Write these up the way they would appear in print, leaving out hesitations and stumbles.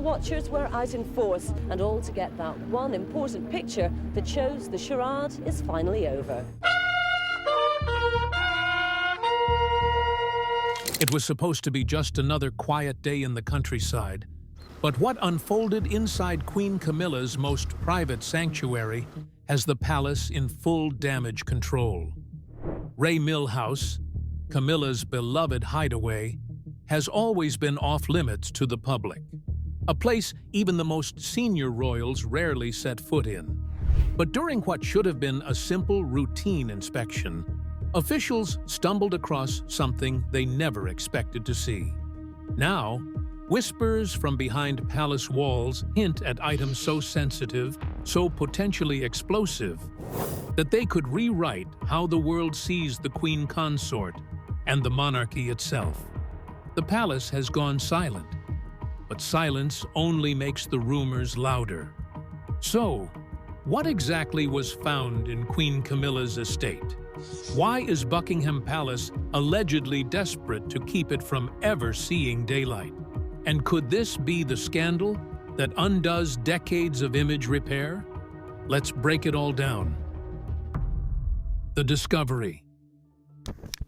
royal watchers were out in force, and all to get that one important picture that shows the charade is finally over. It was supposed to be just another quiet day in the countryside, but what unfolded inside Queen Camilla's most private sanctuary has the palace in full damage control. Ray Mill House, Camilla's beloved hideaway, has always been off-limits to the public, a place even the most senior royals rarely set foot in. But during what should have been a simple routine inspection, officials stumbled across something they never expected to see. Now, whispers from behind palace walls hint at items so sensitive, so potentially explosive, that they could rewrite how the world sees the queen consort and the monarchy itself. The palace has gone silent, but silence only makes the rumors louder. So, what exactly was found in Queen Camilla's estate? Why is Buckingham Palace allegedly desperate to keep it from ever seeing daylight? And could this be the scandal that undoes decades of image repair? Let's break it all down. The discovery.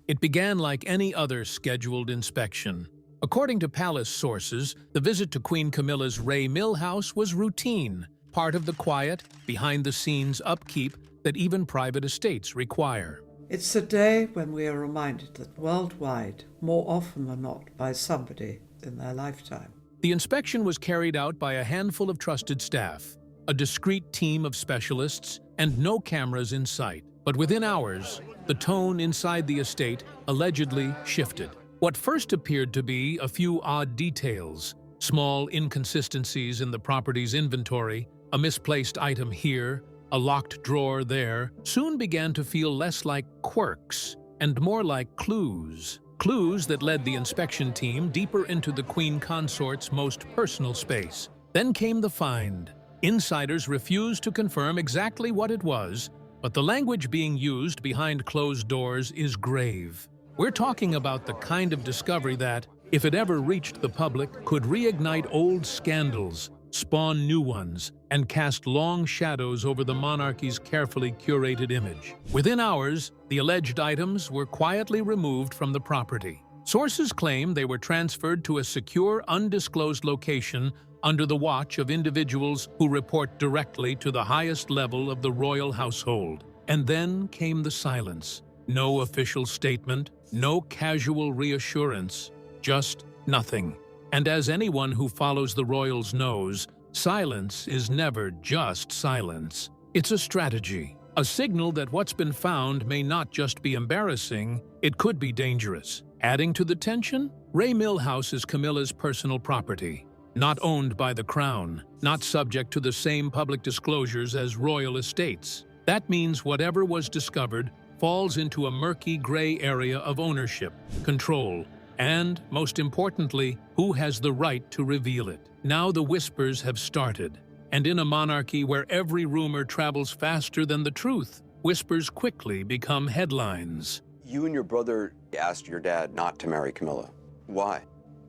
It began like any other scheduled inspection. According to palace sources, the visit to Queen Camilla's Ray Mill House was routine, part of the quiet, behind-the-scenes upkeep that even private estates require. It's a day when we are reminded that worldwide, more often than not, by somebody in their lifetime. The inspection was carried out by a handful of trusted staff, a discreet team of specialists, and no cameras in sight. But within hours, the tone inside the estate allegedly shifted. What first appeared to be a few odd details, small inconsistencies in the property's inventory, a misplaced item here, a locked drawer there, soon began to feel less like quirks and more like clues. Clues that led the inspection team deeper into the queen consort's most personal space. Then came the find. Insiders refused to confirm exactly what it was, but the language being used behind closed doors is grave. We're talking about the kind of discovery that, if it ever reached the public, could reignite old scandals, spawn new ones, and cast long shadows over the monarchy's carefully curated image. Within hours, the alleged items were quietly removed from the property. Sources claim they were transferred to a secure, undisclosed location under the watch of individuals who report directly to the highest level of the royal household. And then came the silence. No official statement, no casual reassurance, just nothing. And as anyone who follows the royals knows, silence is never just silence. It's a strategy, a signal that what's been found may not just be embarrassing, it could be dangerous. Adding to the tension, Ray Mill House is Camilla's personal property, not owned by the crown, not subject to the same public disclosures as royal estates. That means whatever was discovered falls into a murky gray area of ownership, control, and, most importantly, who has the right to reveal it. Now the whispers have started, and in a monarchy where every rumor travels faster than the truth, whispers quickly become headlines. You and your brother asked your dad not to marry Camilla. Why?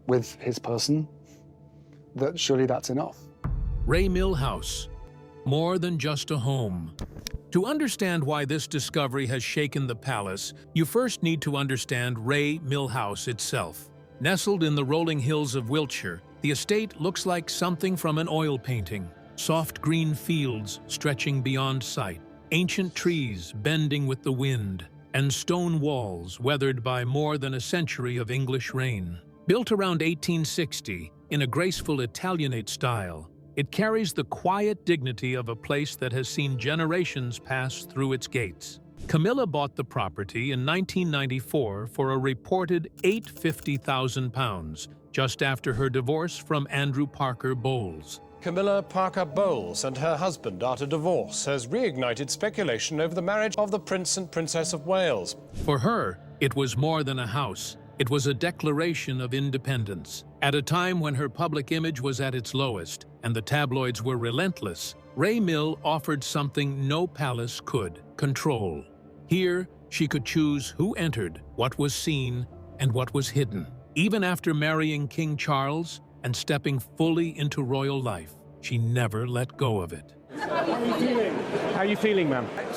With his person, surely that's enough. Ray Mill House, more than just a home. To understand why this discovery has shaken the palace, you first need to understand Ray Mill House itself. Nestled in the rolling hills of Wiltshire, the estate looks like something from an oil painting. Soft green fields stretching beyond sight, ancient trees bending with the wind, and stone walls weathered by more than a century of English rain. Built around 1860 in a graceful Italianate style, it carries the quiet dignity of a place that has seen generations pass through its gates. Camilla bought the property in 1994 for a reported £850,000, just after her divorce from Andrew Parker Bowles. Camilla Parker Bowles and her husband after divorce has reignited speculation over the marriage of the Prince and Princess of Wales. For her, it was more than a house. It was a declaration of independence. At a time when her public image was at its lowest and the tabloids were relentless, Ray Mill offered something no palace could: control. Here, she could choose who entered, what was seen, and what was hidden. Even after marrying King Charles, and stepping fully into royal life, she never let go of it. How are you feeling, ma'am? I'm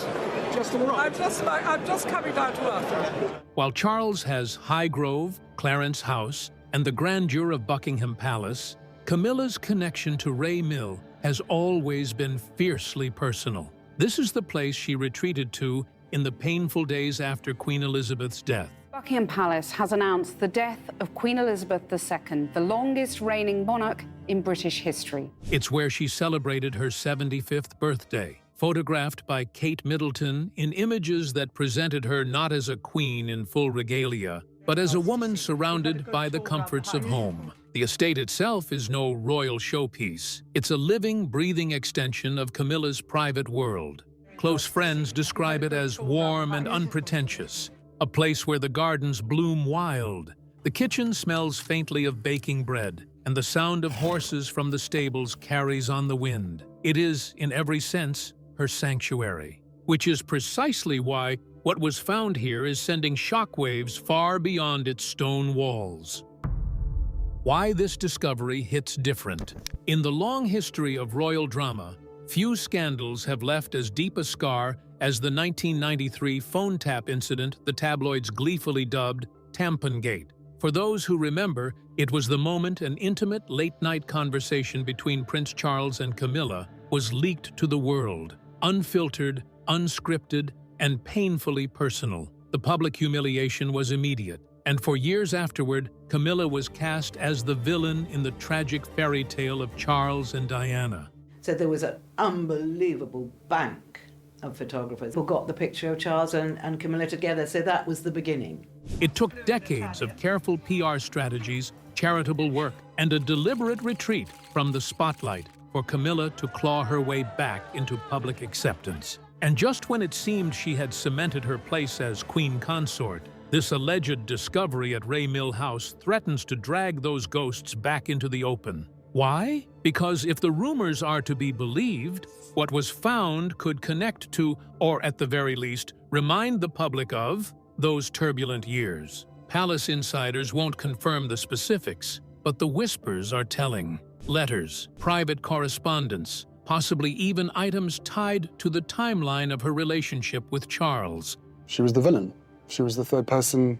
just coming down to earth. While Charles has Highgrove, Clarence House, and the grandeur of Buckingham Palace, Camilla's connection to Ray Mill has always been fiercely personal. This is the place she retreated to in the painful days after Queen Elizabeth's death. Buckingham Palace has announced the death of Queen Elizabeth II, the longest reigning monarch in British history. It's where she celebrated her 75th birthday, photographed by Kate Middleton in images that presented her not as a queen in full regalia, but as a woman surrounded by the comforts of home. The estate itself is no royal showpiece. It's a living, breathing extension of Camilla's private world. Close friends describe it as warm and unpretentious, a place where the gardens bloom wild. The kitchen smells faintly of baking bread, and the sound of horses from the stables carries on the wind. It is, in every sense, her sanctuary, which is precisely why what was found here is sending shockwaves far beyond its stone walls. Why this discovery hits different. In the long history of royal drama, few scandals have left as deep a scar as the 1993 phone tap incident the tabloids gleefully dubbed Tampongate. For those who remember, it was the moment an intimate late-night conversation between Prince Charles and Camilla was leaked to the world, unfiltered, unscripted, and painfully personal. The public humiliation was immediate, and for years afterward, Camilla was cast as the villain in the tragic fairy tale of Charles and Diana. So there was an unbelievable bank of photographers who got the picture of Charles and Camilla together, so that was the beginning. It took decades of careful PR strategies, charitable work, and a deliberate retreat from the spotlight for Camilla to claw her way back into public acceptance. And just when it seemed she had cemented her place as queen consort, this alleged discovery at Ray Mill House threatens to drag those ghosts back into the open. Why? Because if the rumors are to be believed, what was found could connect to, or at the very least, remind the public of, those turbulent years. Palace insiders won't confirm the specifics, but the whispers are telling. Letters, private correspondence, possibly even items tied to the timeline of her relationship with Charles. She was the villain. She was the third person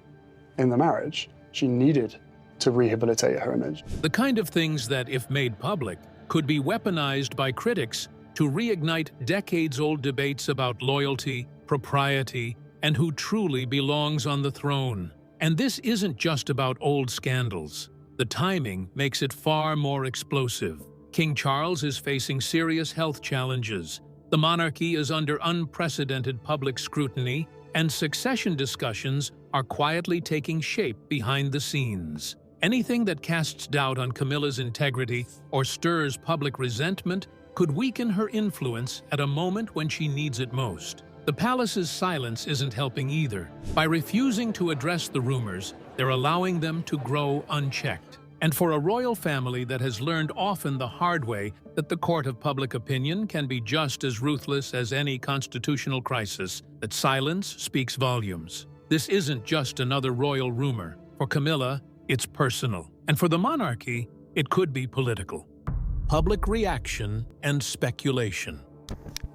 in the marriage. She needed to rehabilitate her image. The kind of things that, if made public, could be weaponized by critics to reignite decades-old debates about loyalty, propriety, and who truly belongs on the throne. And this isn't just about old scandals. The timing makes it far more explosive. King Charles is facing serious health challenges. The monarchy is under unprecedented public scrutiny, and succession discussions are quietly taking shape behind the scenes. Anything that casts doubt on Camilla's integrity or stirs public resentment could weaken her influence at a moment when she needs it most. The palace's silence isn't helping either. By refusing to address the rumors, they're allowing them to grow unchecked. And for a royal family that has learned often the hard way that the court of public opinion can be just as ruthless as any constitutional crisis, that silence speaks volumes. This isn't just another royal rumor. For Camilla, it's personal. And for the monarchy, it could be political. Public reaction and speculation.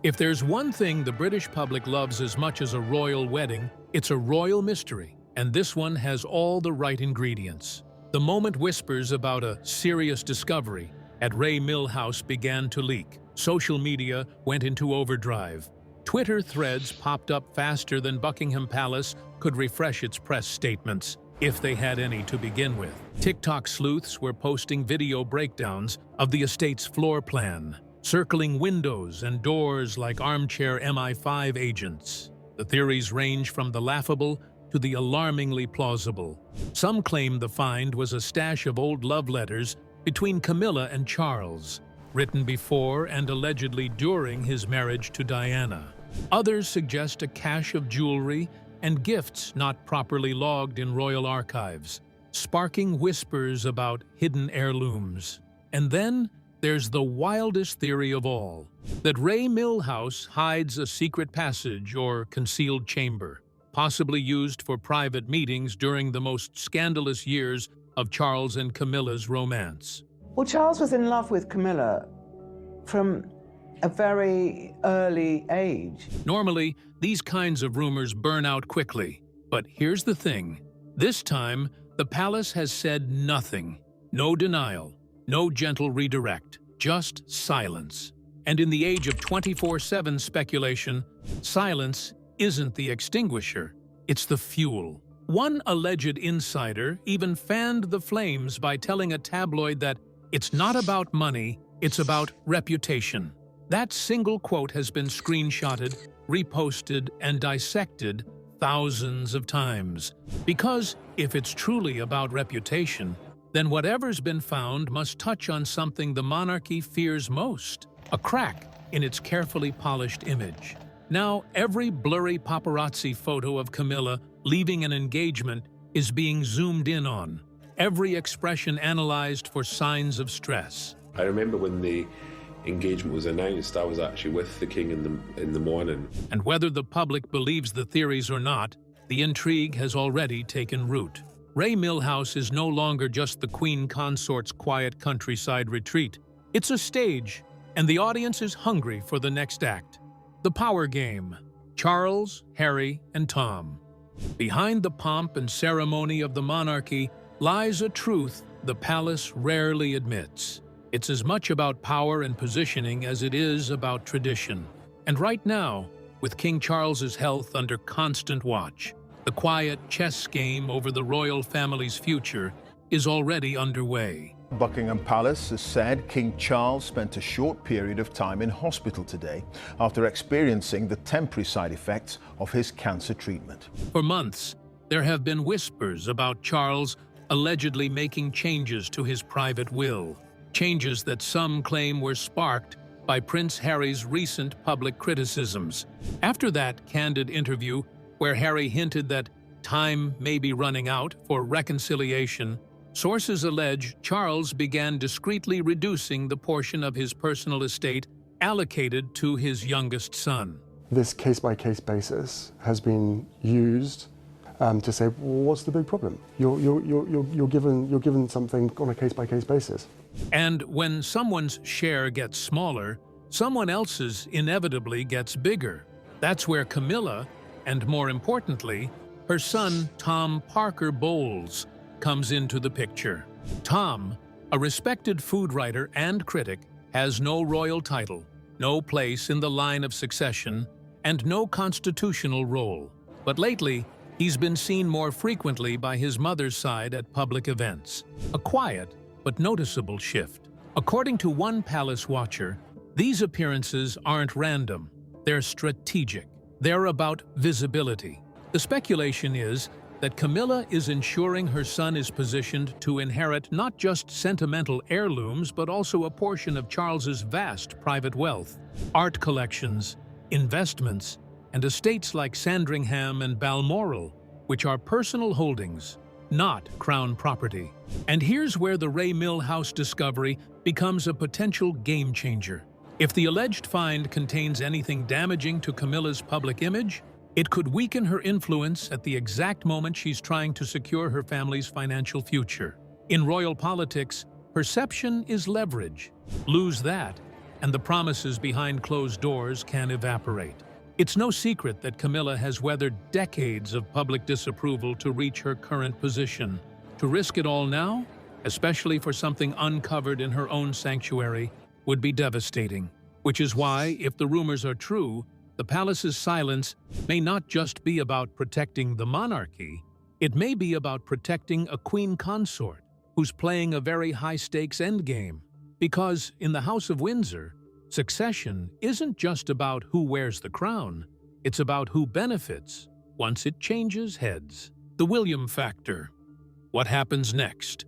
If there's one thing the British public loves as much as a royal wedding, it's a royal mystery. And this one has all the right ingredients. The moment whispers about a serious discovery at Ray Mill House began to leak. Social media went into overdrive. Twitter threads popped up faster than Buckingham Palace could refresh its press statements, if they had any to begin with. TikTok sleuths were posting video breakdowns of the estate's floor plan, circling windows and doors like armchair MI5 agents. The theories range from the laughable to the alarmingly plausible. Some claim the find was a stash of old love letters between Camilla and Charles, written before and allegedly during his marriage to Diana. Others suggest a cache of jewelry and gifts not properly logged in royal archives, sparking whispers about hidden heirlooms. And then there's the wildest theory of all, that Ray Mill House hides a secret passage or concealed chamber, possibly used for private meetings during the most scandalous years of Charles and Camilla's romance. Well, Charles was in love with Camilla from a very early age. Normally, these kinds of rumors burn out quickly. But here's the thing. This time, the palace has said nothing. No denial, no gentle redirect, just silence. And in the age of 24/7 speculation, silence isn't the extinguisher, it's the fuel. One alleged insider even fanned the flames by telling a tabloid that it's not about money, it's about reputation. That single quote has been screenshotted, reposted, and dissected thousands of times. Because if it's truly about reputation, then whatever's been found must touch on something the monarchy fears most, a crack in its carefully polished image. Now, every blurry paparazzi photo of Camilla leaving an engagement is being zoomed in on, every expression analyzed for signs of stress. I remember when the engagement was announced, I was actually with the king in the morning. And whether the public believes the theories or not, the intrigue has already taken root. Ray Millhouse is no longer just the queen consort's quiet countryside retreat. It's a stage, and the audience is hungry for the next act. The power game. Charles, Harry, and Tom. Behind the pomp and ceremony of the monarchy lies a truth the palace rarely admits. It's as much about power and positioning as it is about tradition. And right now, with King Charles's health under constant watch, the quiet chess game over the royal family's future is already underway. Buckingham Palace has said King Charles spent a short period of time in hospital today after experiencing the temporary side effects of his cancer treatment. For months, there have been whispers about Charles allegedly making changes to his private will, changes that some claim were sparked by Prince Harry's recent public criticisms. After that candid interview where Harry hinted that time may be running out for reconciliation, sources allege Charles began discreetly reducing the portion of his personal estate allocated to his youngest son. This case-by-case basis has been used to say, well, what's the big problem? You're given something on a case-by-case basis. And when someone's share gets smaller, someone else's inevitably gets bigger. That's where Camilla, and more importantly, her son Tom Parker Bowles, comes into the picture. Tom, a respected food writer and critic, has no royal title, no place in the line of succession, and no constitutional role. But lately, he's been seen more frequently by his mother's side at public events. A quiet but noticeable shift. According to one palace watcher, these appearances aren't random, they're strategic. They're about visibility. The speculation is that Camilla is ensuring her son is positioned to inherit not just sentimental heirlooms, but also a portion of Charles's vast private wealth, art collections, investments, and estates like Sandringham and Balmoral, which are personal holdings, not crown property. And here's where the Ray Millhouse discovery becomes a potential game changer. If the alleged find contains anything damaging to Camilla's public image, it could weaken her influence at the exact moment she's trying to secure her family's financial future. In royal politics, perception is leverage. Lose that, and the promises behind closed doors can evaporate. It's no secret that Camilla has weathered decades of public disapproval to reach her current position. To risk it all now, especially for something uncovered in her own sanctuary, would be devastating. Which is why, if the rumors are true, the palace's silence may not just be about protecting the monarchy, it may be about protecting a queen consort who's playing a very high-stakes endgame. Because in the House of Windsor, succession isn't just about who wears the crown, it's about who benefits once it changes heads. The William factor. What happens next?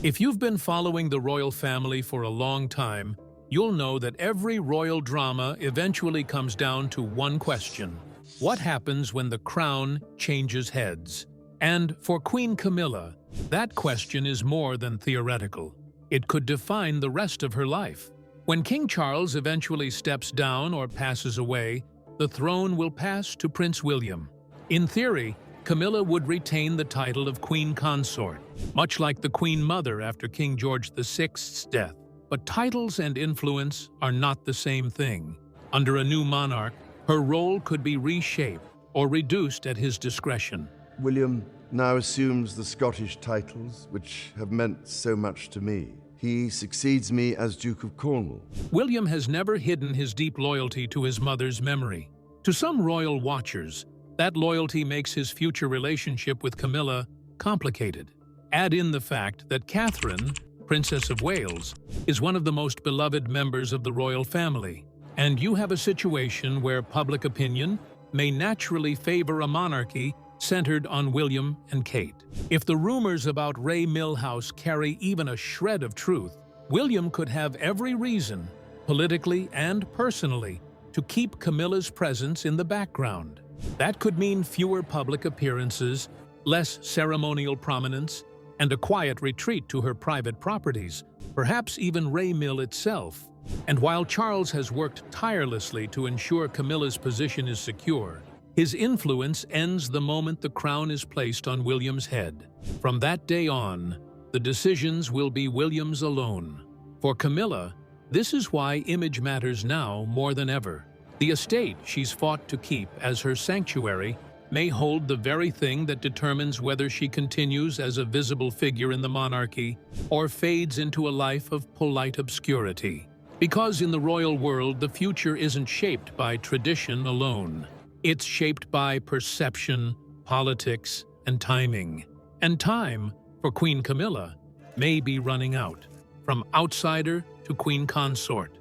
If you've been following the royal family for a long time, you'll know that every royal drama eventually comes down to one question. What happens when the crown changes heads? And for Queen Camilla, that question is more than theoretical. It could define the rest of her life. When King Charles eventually steps down or passes away, the throne will pass to Prince William. In theory, Camilla would retain the title of Queen Consort, much like the Queen Mother after King George VI's death. But titles and influence are not the same thing. Under a new monarch, her role could be reshaped or reduced at his discretion. William now assumes the Scottish titles, which have meant so much to me. He succeeds me as Duke of Cornwall. William has never hidden his deep loyalty to his mother's memory. To some royal watchers, that loyalty makes his future relationship with Camilla complicated. Add in the fact that Catherine, Princess of Wales, is one of the most beloved members of the royal family, and you have a situation where public opinion may naturally favor a monarchy centered on William and Kate. If the rumors about Ray Milhouse carry even a shred of truth, William could have every reason, politically and personally, to keep Camilla's presence in the background. That could mean fewer public appearances, less ceremonial prominence, and a quiet retreat to her private properties, perhaps even Ray Mill itself. And while Charles has worked tirelessly to ensure Camilla's position is secure, his influence ends the moment the crown is placed on William's head. From that day on, the decisions will be William's alone. For Camilla, this is why image matters now more than ever. The estate she's fought to keep as her sanctuary may hold the very thing that determines whether she continues as a visible figure in the monarchy or fades into a life of polite obscurity. Because in the royal world, the future isn't shaped by tradition alone. It's shaped by perception, politics, and timing. And time, for Queen Camilla, may be running out, from outsider to Queen Consort.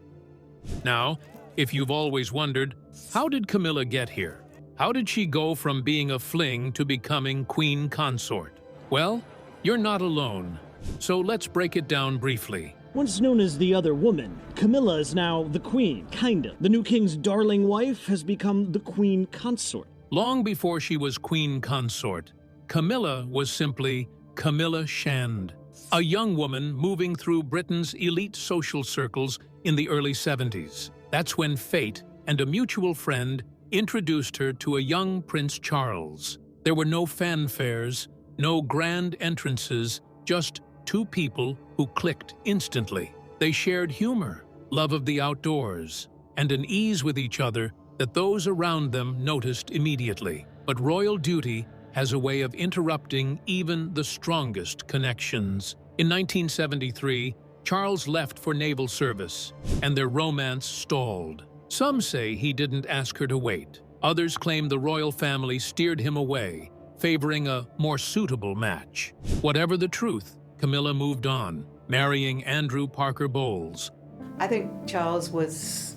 Now, if you've always wondered, how did Camilla get here? How did she go from being a fling to becoming Queen Consort? Well, you're not alone. So let's break it down briefly. Once known as the other woman, Camilla is now the queen, kinda. The new king's darling wife has become the Queen Consort. Long before she was Queen Consort, Camilla was simply Camilla Shand, a young woman moving through Britain's elite social circles in the early 70s. That's when fate and a mutual friend introduced her to a young Prince Charles. There were no fanfares, no grand entrances, just two people who clicked instantly. They shared humor, love of the outdoors, and an ease with each other that those around them noticed immediately. But royal duty has a way of interrupting even the strongest connections. In 1973, Charles left for naval service, and their romance stalled. Some say he didn't ask her to wait. Others claim the royal family steered him away, favoring a more suitable match. Whatever the truth, Camilla moved on, marrying Andrew Parker Bowles. I think Charles was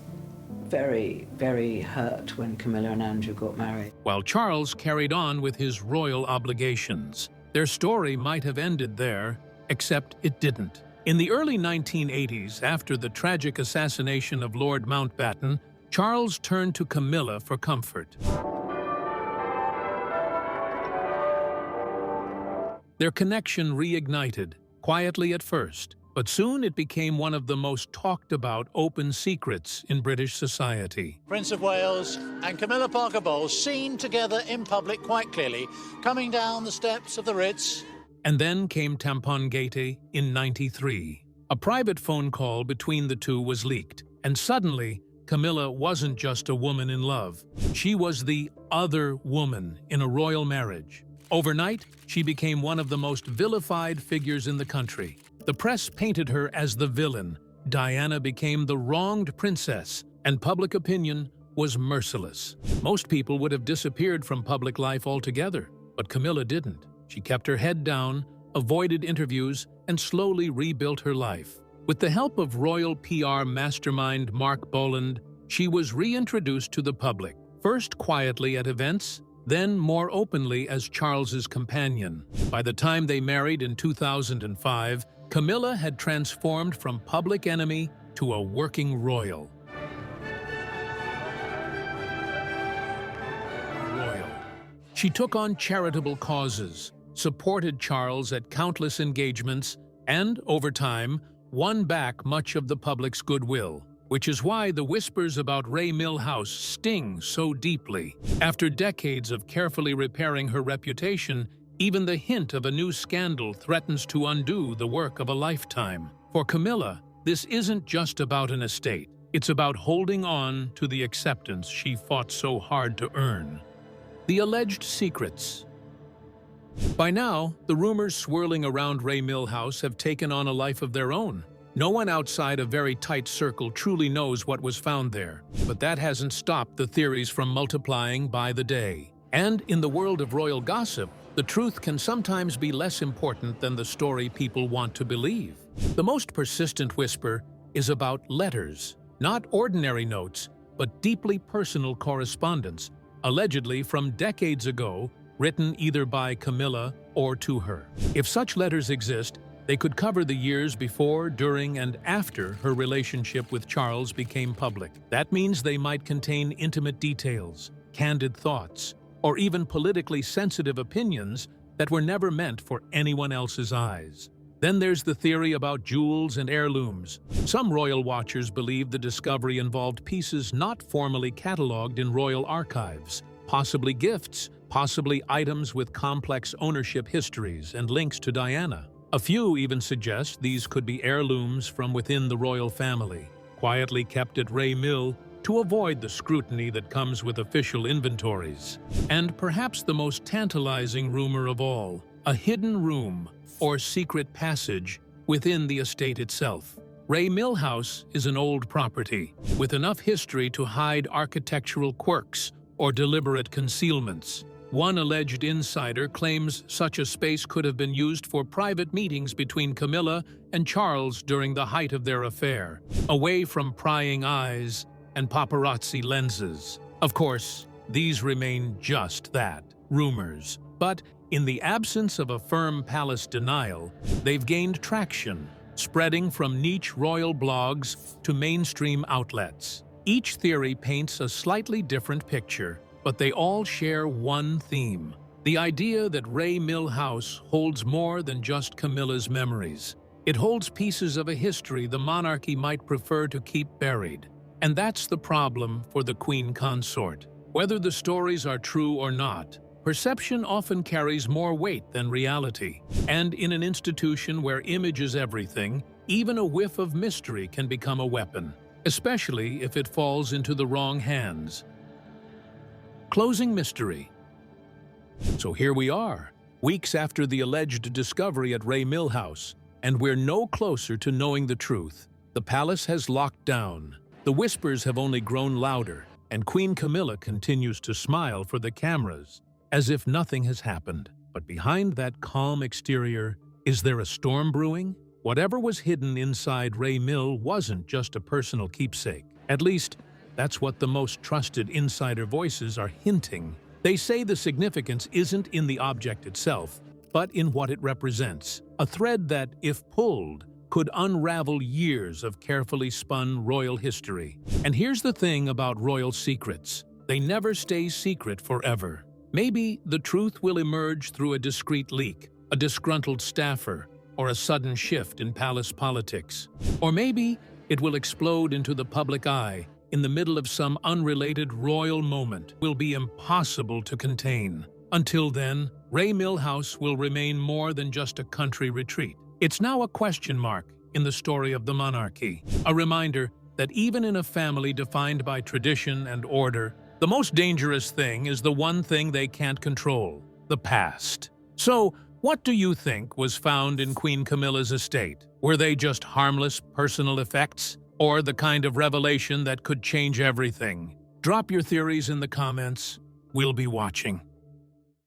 very, very hurt when Camilla and Andrew got married. While Charles carried on with his royal obligations. Their story might have ended there, except it didn't. In the early 1980s, after the tragic assassination of Lord Mountbatten, Charles turned to Camilla for comfort. Their connection reignited, quietly at first, but soon it became one of the most talked about open secrets in British society. Prince of Wales and Camilla Parker Bowles seen together in public quite clearly, coming down the steps of the Ritz. And then came Tampongate in '93. A private phone call between the two was leaked, and suddenly, Camilla wasn't just a woman in love. She was the other woman in a royal marriage. Overnight, she became one of the most vilified figures in the country. The press painted her as the villain. Diana became the wronged princess, and public opinion was merciless. Most people would have disappeared from public life altogether, but Camilla didn't. She kept her head down, avoided interviews, and slowly rebuilt her life. With the help of royal PR mastermind Mark Boland, she was reintroduced to the public, first quietly at events, then more openly as Charles's companion. By the time they married in 2005, Camilla had transformed from public enemy to a working royal. She took on charitable causes, supported Charles at countless engagements, and, over time, won back much of the public's goodwill. which is why the whispers about Ray Milhouse sting so deeply. After decades of carefully repairing her reputation, even the hint of a new scandal threatens to undo the work of a lifetime. For Camilla, this isn't just about an estate. It's about holding on to the acceptance she fought so hard to earn. The alleged secrets. By now, the rumors swirling around Ray Milhouse have taken on a life of their own. No one outside a very tight circle truly knows what was found there, but that hasn't stopped the theories from multiplying by the day. And in the world of royal gossip, the truth can sometimes be less important than the story people want to believe. The most persistent whisper is about letters, not ordinary notes, but deeply personal correspondence, allegedly from decades ago, written either by Camilla or to her. If such letters exist, they could cover the years before, during, and after her relationship with Charles became public. That means they might contain intimate details, candid thoughts, or even politically sensitive opinions that were never meant for anyone else's eyes. Then there's the theory about jewels and heirlooms. Some royal watchers believe the discovery involved pieces not formally catalogued in royal archives, possibly gifts, possibly items with complex ownership histories and links to Diana. A few even suggest these could be heirlooms from within the royal family, quietly kept at Ray Mill to avoid the scrutiny that comes with official inventories. And perhaps the most tantalizing rumor of all, a hidden room or secret passage within the estate itself. Ray Milhouse is an old property with enough history to hide architectural quirks or deliberate concealments. One alleged insider claims such a space could have been used for private meetings between Camilla and Charles during the height of their affair, away from prying eyes and paparazzi lenses. Of course, these remain just that, rumors. But in the absence of a firm palace denial, they've gained traction, spreading from niche royal blogs to mainstream outlets. Each theory paints a slightly different picture, but they all share one theme: the idea that Ray Milhouse holds more than just Camilla's memories. It holds pieces of a history the monarchy might prefer to keep buried. And that's the problem for the Queen Consort. Whether the stories are true or not, perception often carries more weight than reality. And in an institution where image is everything, even a whiff of mystery can become a weapon, especially if it falls into the wrong hands. Closing mystery. So here we are, weeks after the alleged discovery at Ray Milhouse, and we're no closer to knowing the truth. The palace has locked down. The whispers have only grown louder, and Queen Camilla continues to smile for the cameras, as if nothing has happened. But behind that calm exterior, is there a storm brewing? Whatever was hidden inside Ray Mill wasn't just a personal keepsake. At least, that's what the most trusted insider voices are hinting. They say the significance isn't in the object itself, but in what it represents. A thread that, if pulled, could unravel years of carefully spun royal history. And here's the thing about royal secrets: they never stay secret forever. Maybe the truth will emerge through a discreet leak, a disgruntled staffer, or a sudden shift in palace politics. Or maybe it will explode into the public eye in the middle of some unrelated royal moment. Will be impossible to contain. Until then, Ray Milhouse will remain more than just a country retreat. It's now a question mark in the story of the monarchy, a reminder that even in a family defined by tradition and order, the most dangerous thing is the one thing they can't control: the past. So, what do you think was found in Queen Camilla's estate? Were they just harmless personal effects, or the kind of revelation that could change everything? Drop your theories in the comments. We'll be watching.